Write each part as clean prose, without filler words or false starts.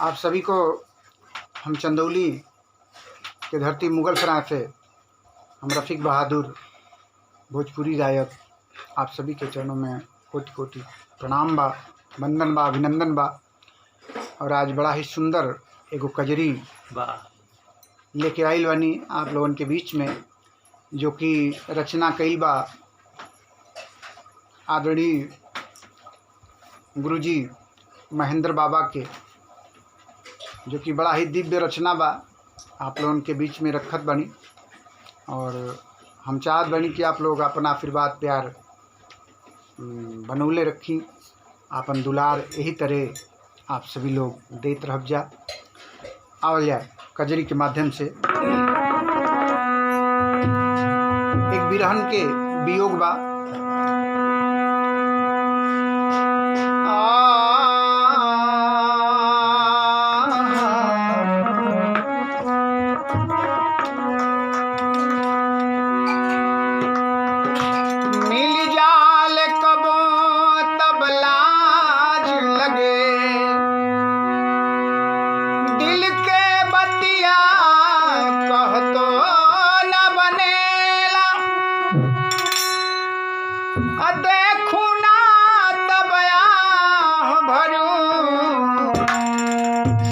आप सभी को हम चंदौली के धरती मुगलसराय से हम रफ़ीक बहादुर भोजपुरी गायक आप सभी के चरणों में कोटि कोटि प्रणाम बा, वंदन बा, अभिनंदन बा। और आज बड़ा ही सुंदर एगो कजरी लेके आइल बानी आप लोगन के बीच में, जो कि रचना कइल बा आदरणीय गुरुजी महेंद्र बाबा के, जो कि बड़ा ही दिव्य रचना बा। आप लोगन के बीच में रखत बनी और हम चाहत बनी कि आप लोग अपना आशीर्वाद प्यार बनौले रखी, आपन दुलार यही तरह आप सभी लोग देत रह जा। आवल जाए कजरी के माध्यम से एक बिरहन के वियोग बा।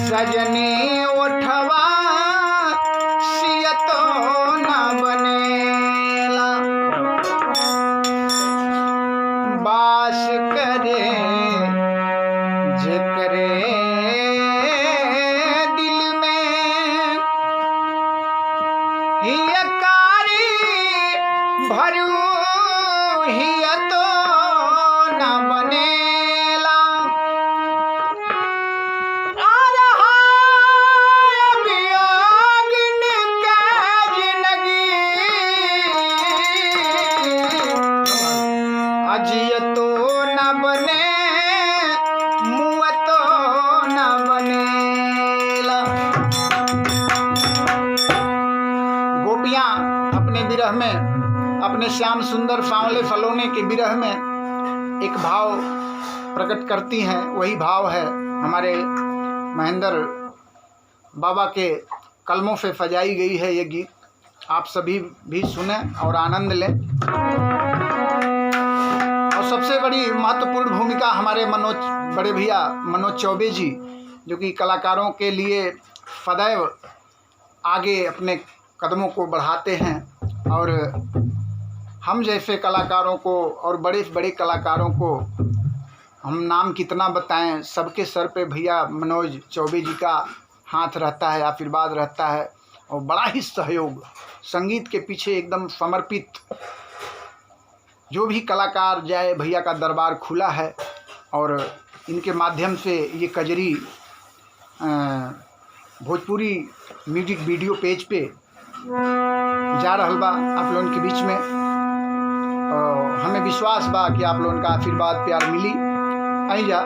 सजनी उठवा सियतो न बनेला, बास करे जेकरे दिल में हियकारी भरू हियतो न बनेला। अजियतो न बने मुअतो न बनेला। गोपियाँ अपने विरह में, अपने श्याम सुंदर सांवले फलोने के विरह में एक भाव प्रकट करती हैं। वही भाव है हमारे महेंद्र बाबा के कलमों से सजाई गई है ये गीत। आप सभी भी सुने और आनंद लें। सबसे बड़ी महत्वपूर्ण भूमिका हमारे बड़े भैया मनोज चौबे जी, जो कि कलाकारों के लिए सदैव आगे अपने कदमों को बढ़ाते हैं। और हम जैसे कलाकारों को और बड़े बड़े कलाकारों को हम नाम कितना बताएं, सबके सर पे भैया मनोज चौबे जी का हाथ रहता है, आशीर्वाद रहता है और बड़ा ही सहयोग। संगीत के पीछे एकदम समर्पित जो भी कलाकार जाए, भैया का दरबार खुला है। और इनके माध्यम से ये Kajri Bhojpuri music video page पे जा रहल बा आप लोगन के बीच में। और हमें विश्वास बा कि आप लोगन का आशीर्वाद प्यार मिली। आई जा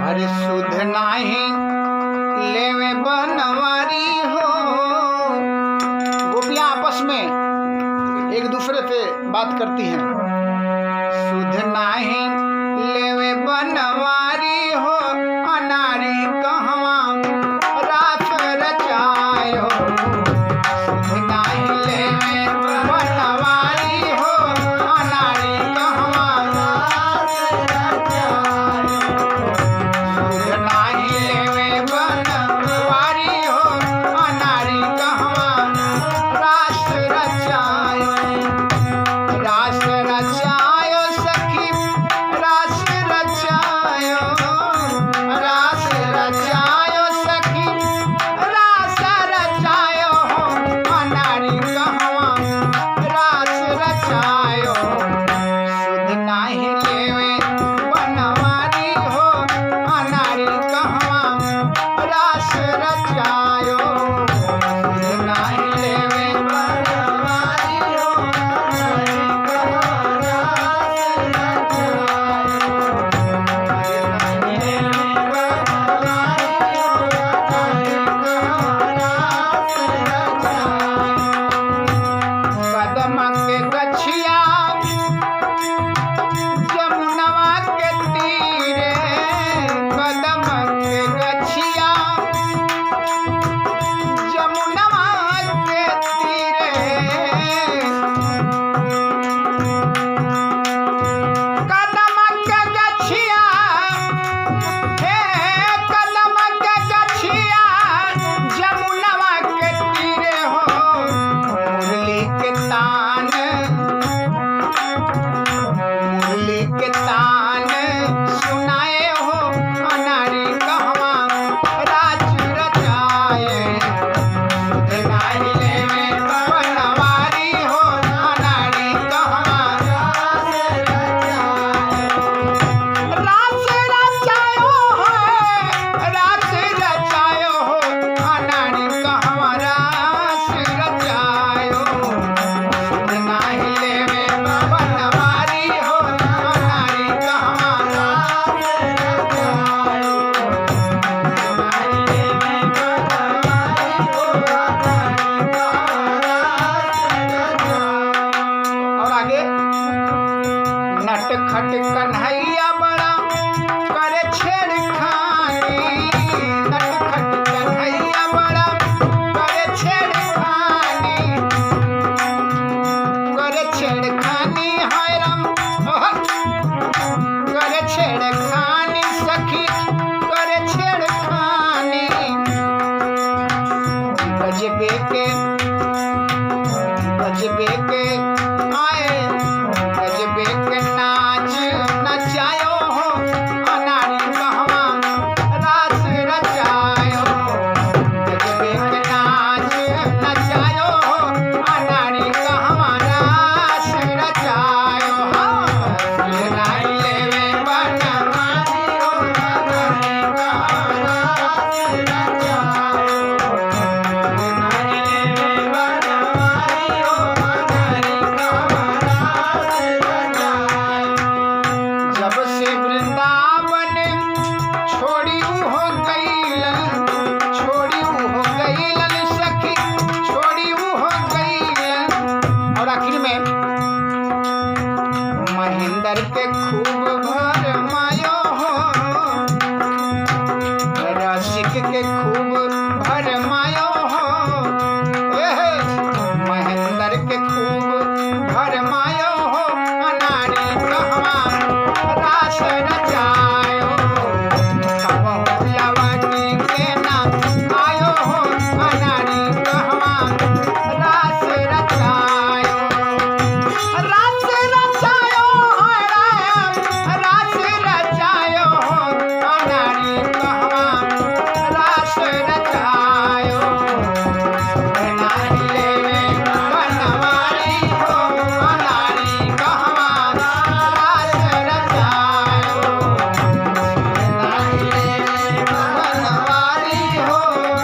अरे सुध नाही लेवे बनवारी हो। गोपियाँ आपस में एक दूसरे से बात करती हैं। सुध नाही लेवे बनवारी हो, अनारी कहवा रास रचायो। सुध नाही लेवे बनवारी हो, अनारी कहवा रास रचायो। सुध नाही लेवे बनवारी हो, अनारी कहवा रास रचायो। रास रचायो सखी नटखट कन्हैया बड़ा करे छेड़खानी, नटखट कन्हैया बड़ा करे छेड़खानी, करे छेड़खानी हाय राम, करे छेड़खानी सखी करे छेड़खानी। गजबे के आए गजबे के नाच नचायो हो, अनाड़ी कहवा रास रचायो, गजबे के नाच नचायो हो, अनाड़ी कहवा रास रचायो। नाई लेवे बनवारी हो, अनाड़ी कहवा रास रचायो, नाई लेवे बनवारी हो, अनाड़ी कहवा रास रचायो। जब से वृंदावन छोड़ी हो गईलन, छोड़ी हो गईलन सखी, छोड़ी हो गईलन। और आखिर में महेंद्र के खूब भर मायो हो, रसिक के खूब भर मायो हो, महेंद्र के खूब भर मायो हो, अनाड़ी कहवा रास रचायो। कबहू लवटी के ना आयो हो, अनाड़ी कहवा रास रचायो, रास रचायो हो राम, रास रचायो हो, अनाड़ी कहवा रास रचायो। नाई लेवे बनवारी हो, अनाड़ी कहवा रास रचायो, नाई लेवे बनवारी हो,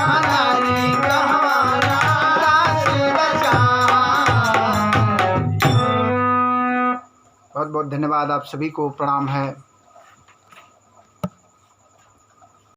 अनाड़ी कहवा रास रचायो। बहुत बहुत धन्यवाद, आप सभी को प्रणाम है।